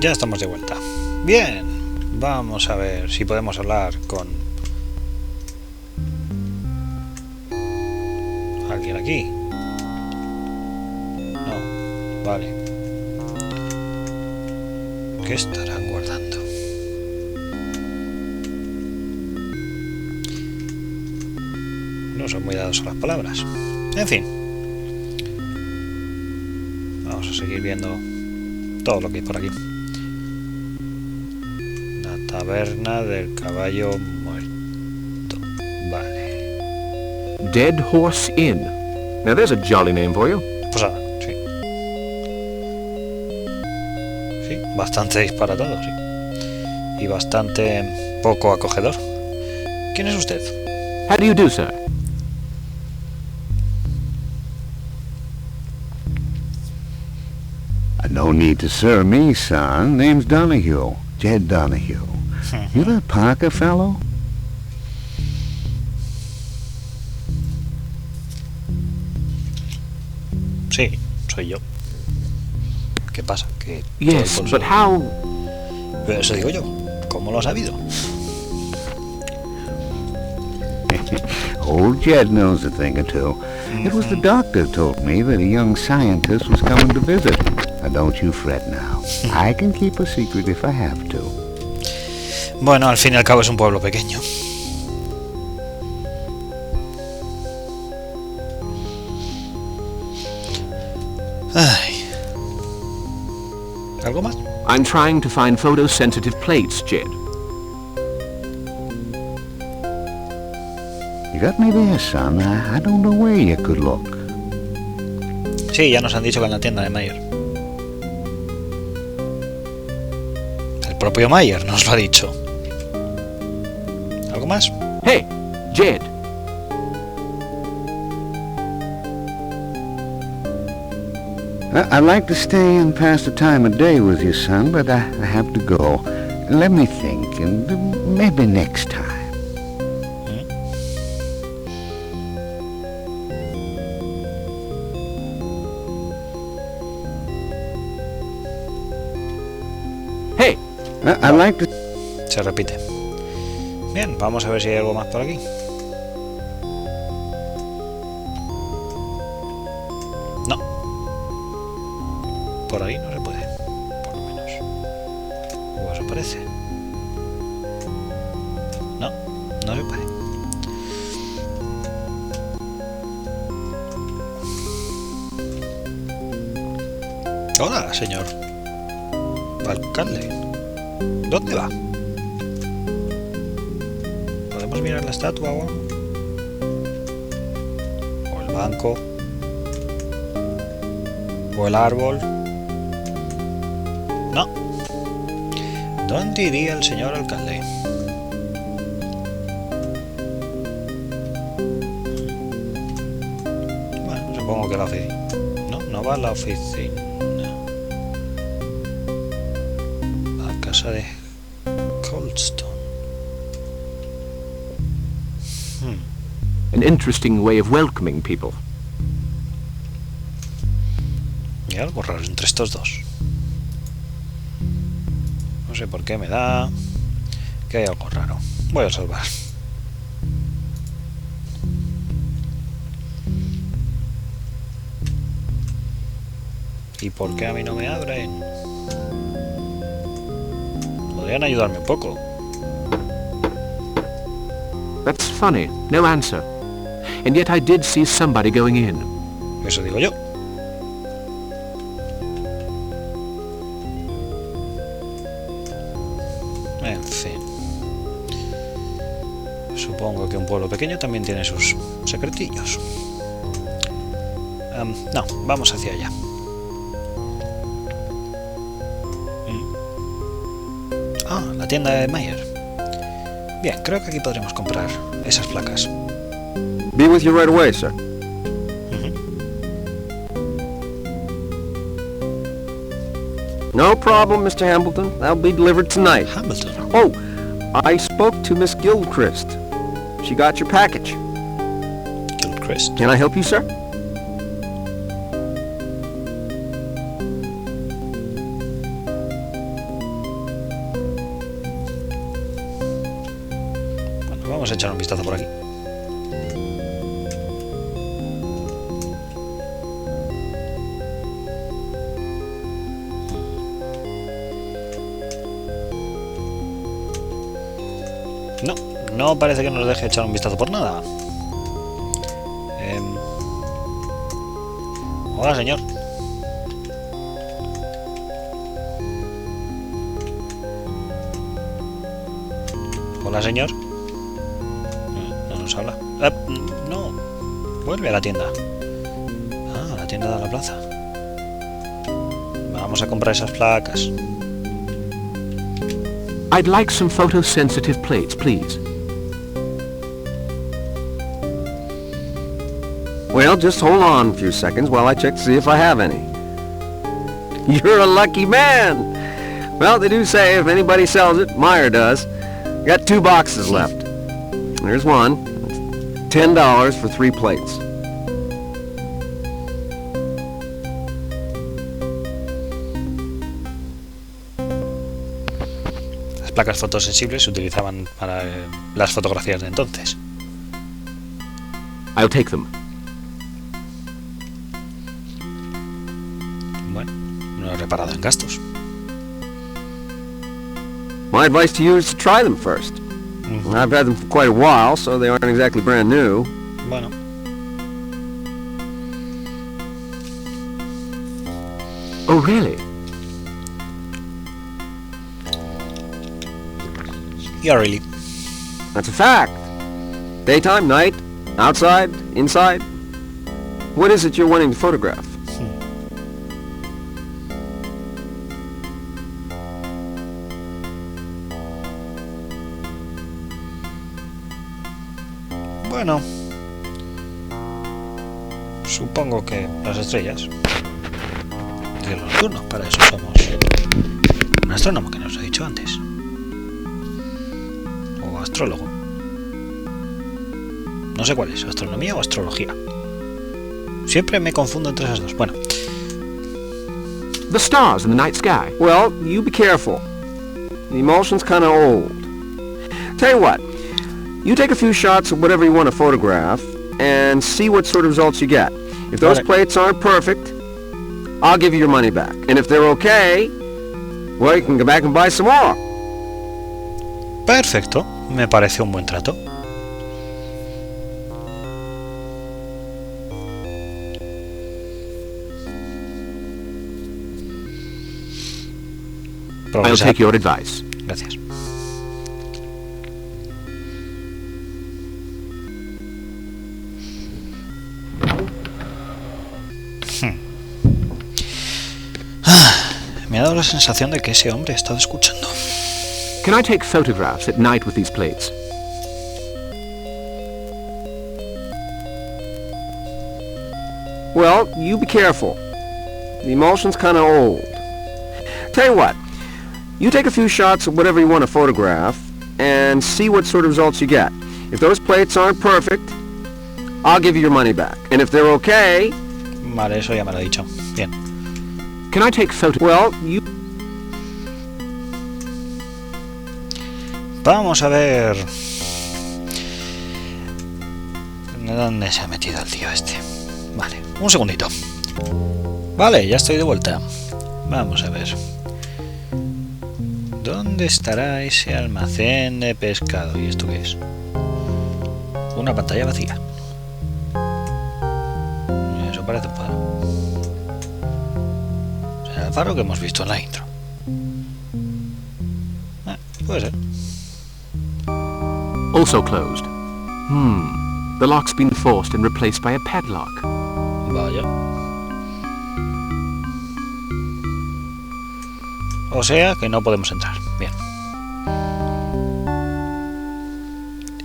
Ya estamos de vuelta. Bien, vamos a ver si podemos hablar con alguien aquí. No, vale. ¿Qué estarán guardando? No son muy dados a las palabras. En fin. Vamos a seguir viendo todo lo que hay por aquí. La taberna del caballo muerto. Vale. Dead Horse Inn. Now there's a jolly name for you. Posada, sí. Sí, bastante disparatado, sí. Y bastante poco acogedor. ¿Quién es usted? How do you do, sir? No need to sir me, son. Name's Donahue. Jed Donahue. You that Parker fellow? Sí, soy yo. ¿Qué pasa? Que Yes, but how... Pero eso digo yo. ¿Cómo lo has sabido? Old Jed knows a thing or two. It was the doctor told me that a young scientist was coming to visit. Now don't you fret now. I can keep a secret if I have to. Bueno, al fin y al cabo es un pueblo pequeño. Ay. ¿Algo más? I'm trying to find photosensitive plates, Jed. You got me there, son. I don't know where you could look. Sí, ya nos han dicho que en la tienda de Mayer. El propio Mayer nos lo ha dicho. ¿Algo más? Hey, Jed. I'd like to stay and pass the time of day with you, son, but I have to go. Let me think, and maybe next time. Hey. I'd like to... Se repite. Bien, vamos a ver si hay algo más por aquí. No. Por ahí no se puede. Por lo menos. O eso parece. No, no se puede. Hola, señor alcalde. ¿Dónde va? ¿Podemos mirar la estatua o algo? ¿O el banco? ¿O el árbol? No. ¿Dónde iría el señor alcalde? Bueno, supongo que la oficina. No, no va a la oficina. A casa de Coldstone. An interesting way of welcoming people. Y algo raro entre estos dos. No sé por qué me da que hay algo raro. Voy a salvar. ¿Y por qué a mí no me abren? Podrían ayudarme un poco. That's funny. No answer. And yet I did see somebody going in. Eso digo yo. En fin. Supongo que un pueblo pequeño también tiene sus secretillos. No, vamos hacia allá. Ah, la tienda de Mayer. Bien, creo que aquí podremos comprar esas placas. Be with you right away, sir. No problem, Mr. Hambleton. That'll be delivered tonight. Hamilton. Oh, I spoke to Miss Gilchrist. She got your package. Gilchrist. Can I help you, sir? Vamos a echar un vistazo por aquí. No, no parece que nos deje echar un vistazo por nada. Hola, señor. Hola, señor. No nos habla. No. Vuelve a la tienda. Ah, la tienda de la plaza. Vamos a comprar esas placas. I'd like some photosensitive plates, please. Well, just hold on a few seconds while I check to see if I have any. You're a lucky man! Well, they do say if anybody sells it, Meyer does. Got 2 boxes left. There's one. $10 for 3 plates. Las placas fotosensibles se utilizaban para las fotografías de entonces. I'll take them. Bueno, no he reparado en gastos. My advice to you is to try them first. I've had them for quite a while, so they aren't exactly brand new. Bueno. Oh, really? Yeah, really. That's a fact. Daytime, night, outside, inside. What is it you're wanting to photograph? Bueno, supongo que las estrellas. Cielos nocturnos, para eso somos un astrónomo, que nos he dicho antes. O astrólogo. No sé cuál es, astronomía o astrología. Siempre me confundo entre esas dos. Bueno. The stars in the night sky. Well, you be careful. The emulsion's kind of old. Tell you what. You take a few shots of whatever you want to photograph and see what sort of results you get. If those plates aren't perfect, I'll give you your money back. And if they're okay, well, you can go back and buy some more. Perfecto, me parece un buen trato. I'll take your advice. Gracias. Me ha dado la sensación de que ese hombre ha estado escuchando. Can I take photographs at night with these plates? Well, you be careful. The emulsion's kind of old. Tell you what. You take a few shots of whatever you want to photograph and see what sort of results you get. If those plates aren't perfect, I'll give you your money back. And if they're okay... Vale, eso ya me lo he dicho. Bien. Can I take photos? Well, you... Vamos a ver... ¿Dónde se ha metido el tío este? Vale, un segundito. Vale, ya estoy de vuelta. Vamos a ver. ¿Dónde estará ese almacén de pescado? ¿Y esto qué es? Una pantalla vacía. Eso parece un faro. ¿Será el faro que hemos visto en la intro? Puede ser. Also closed. The lock's been forced and replaced by a padlock. Vaya. O sea que no podemos entrar. Bien.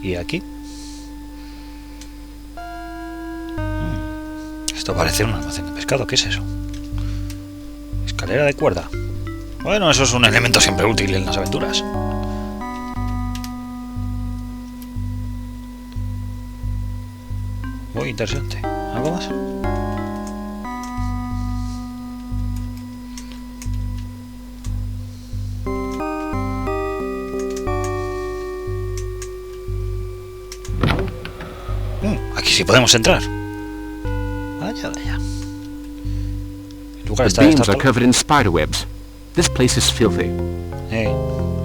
¿Y aquí? Esto parece un almacén de pescado. ¿Qué es eso? Escalera de cuerda. Bueno, eso es un elemento siempre útil en las aventuras. Muy interesante. ¿Algo más? si podemos entrar. Vaya, vaya. El lugar The está beams are destartalado. covered in spider webs. This place is filthy.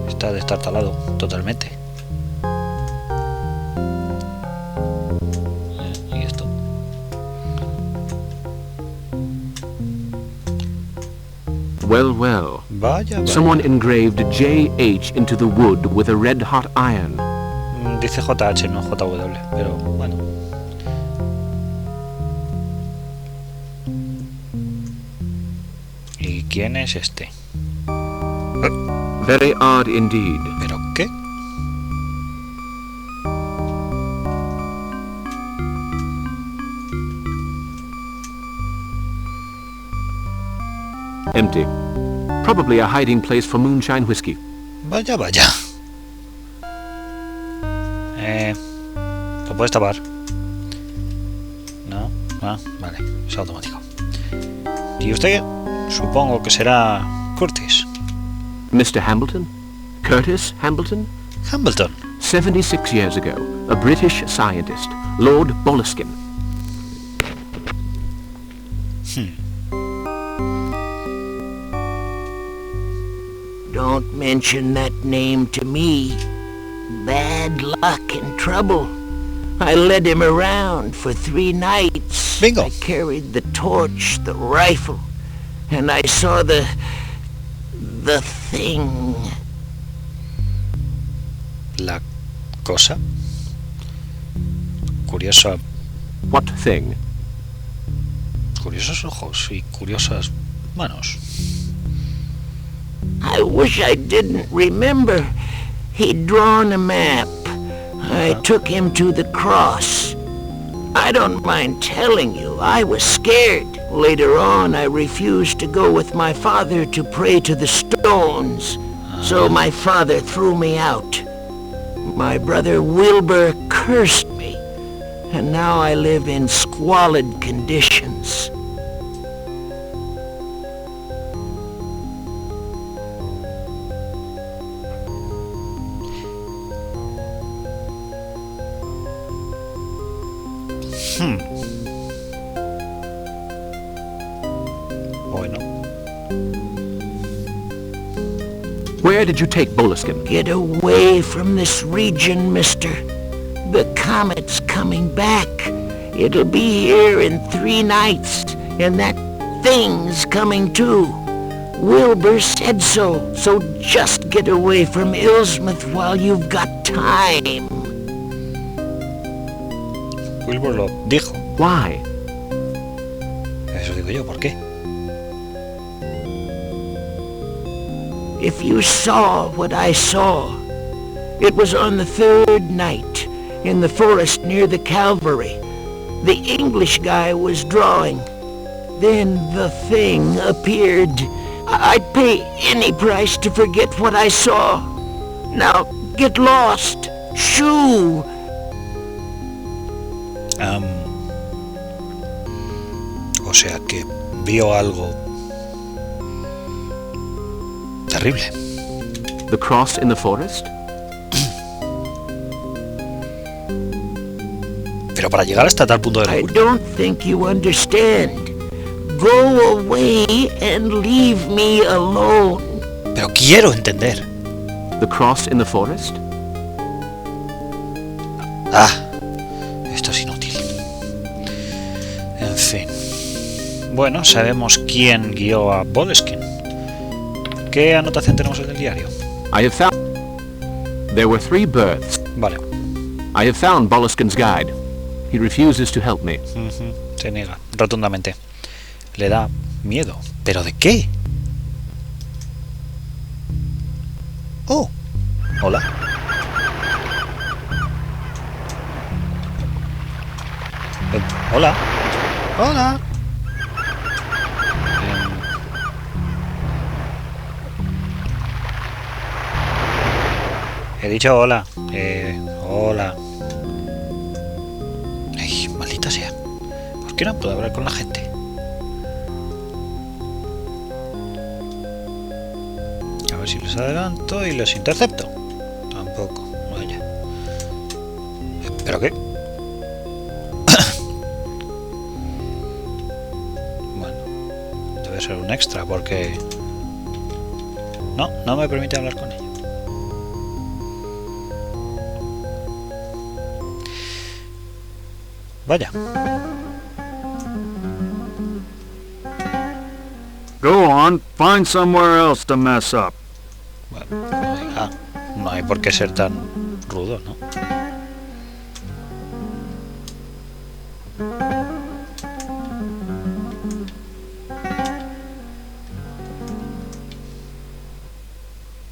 Está destartalado totalmente. Y esto. Well, well. Vaya, vaya. Someone engraved JH into the wood with a red-hot iron. Dice JH, no JW, pero bueno. ¿Y quién es este? Very odd indeed. ¿Pero qué? Empty. Probably a hiding place for moonshine whiskey. Vaya, vaya. ¿Lo puedes tapar? No. Ah, vale. Es automático. ¿Y usted? Supongo que será Curtis. Mr. Hambleton? Curtis Hambleton? Hambleton. 76 years ago, a British scientist, Lord Boleskine. Don't mention that name to me. Bad luck and trouble. I led him around for 3 nights. Bingo. I carried the torch, the rifle, and I saw the thing. La cosa. Curiosa. What thing? Curiosos ojos y curiosas manos. I wish I didn't remember. He'd drawn a map. I took him to the cross. I don't mind telling you, I was scared. Later on, I refused to go with my father to pray to the stones. So my father threw me out. My brother Wilbur cursed me. And now I live in squalid conditions. Bueno. Where did you take Boleskine? Get away from this region, mister. The comet's coming back. It'll be here in 3 nights, and that thing's coming too. Wilbur said so, so just get away from Ilsmouth while you've got time. Wilbur lo dijo. Why? Eso digo yo, ¿por qué? If you saw what I saw, it was on the 3rd night, in the forest near the Calvary. The English guy was drawing. Then the thing appeared. I'd pay any price to forget what I saw. Now, get lost. Shoo! O sea que vio algo terrible. The cross in the forest? Pero para llegar hasta tal punto de I locura. don't think you understand. Go away and leave me alone. Pero quiero entender. The cross in the forest? Esto es inútil. En fin. Bueno, sabemos quién guió a Boleskine. ¿Qué anotación tenemos en el diario? I have found... There were 3 births. Vale. I have found Boleskine's guide. He refuses to help me. Se niega rotundamente. Le da miedo. ¿Pero de qué? Oh. Hola. Hola. Hola. He dicho hola. Hola. Ay, maldita sea. ¿Por qué no puedo hablar con la gente? A ver si los adelanto y los intercepto. Tampoco. Vaya. ¿Pero qué? puede ser un extra, porque... No me permite hablar con ella. Vaya. Go on, find somewhere else to mess up. Bueno, no hay por qué ser tan rudo, ¿no?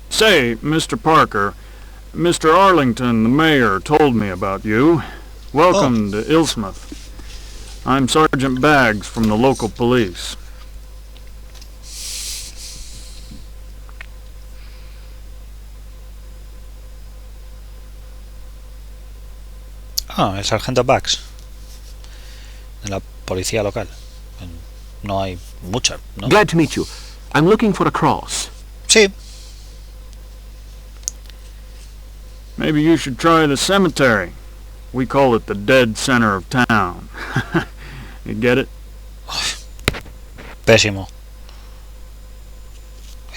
Say, Mr. Parker, Mr. Arlington, the mayor, told me about you. Welcome to Ilsmouth. I'm Sergeant Baggs from the local police. Ah, el sargento Bugs, de la policía local. No hay mucha, ¿no? Glad to meet you. I'm looking for a cross. Sí. Maybe you should try the cemetery. We call it the dead center of town. You get it? Pésimo.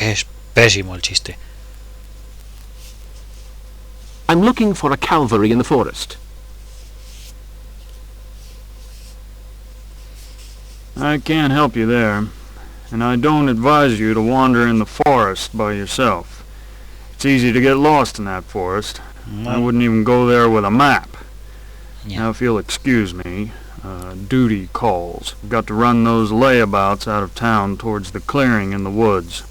Es pésimo el chiste. I'm looking for a calvary in the forest. I can't help you there, and I don't advise you to wander in the forest by yourself. It's easy to get lost in that forest. I wouldn't even go there with a map. Yeah. Now, if you'll excuse me, duty calls. I've got to run those layabouts out of town towards the clearing in the woods.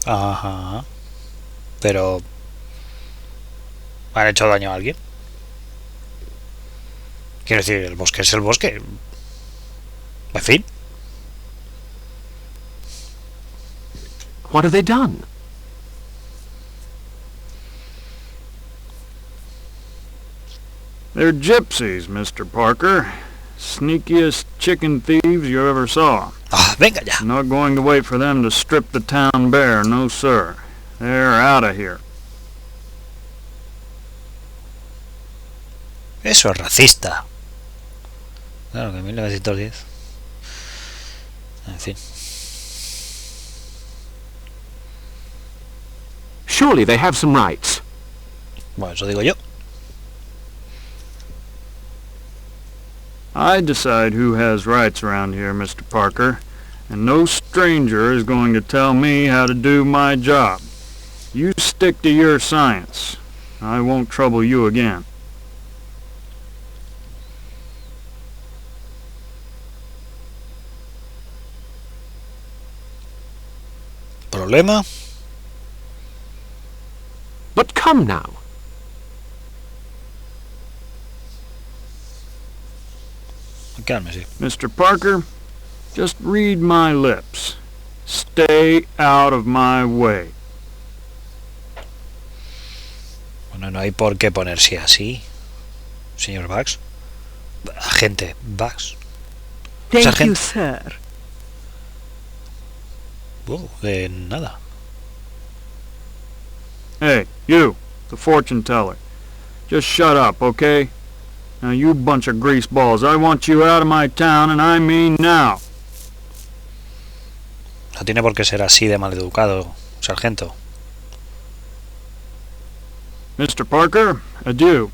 Ajá. Pero... ¿han hecho daño a alguien? Quiero decir, el bosque es el bosque. En fin. What have they done? They're gypsies, Mr. Parker. Sneakiest chicken thieves you ever saw. Ah, venga ya. I'm not going to wait for them to strip the town bare, no sir. They're out of here. Eso es racista. Claro que en 1910. En fin. Surely they have some rights. Bueno, eso digo yo. I decide who has rights around here, Mr. Parker, and no stranger is going to tell me how to do my job. You stick to your science. I won't trouble you again. ¿Problema? But come now. Cálmese. Mr. Parker, just read my lips. Stay out of my way. Bueno, no hay por qué ponerse así, señor Bugs. Agente Bugs. Thank you, Sargento. sir. De nada. Hey, you, the fortune teller. Just shut up, okay? Now, you bunch of greaseballs, I want you out of my town, and I mean now. No tiene por qué ser así de maleducado, sargento. Mr. Parker, adieu.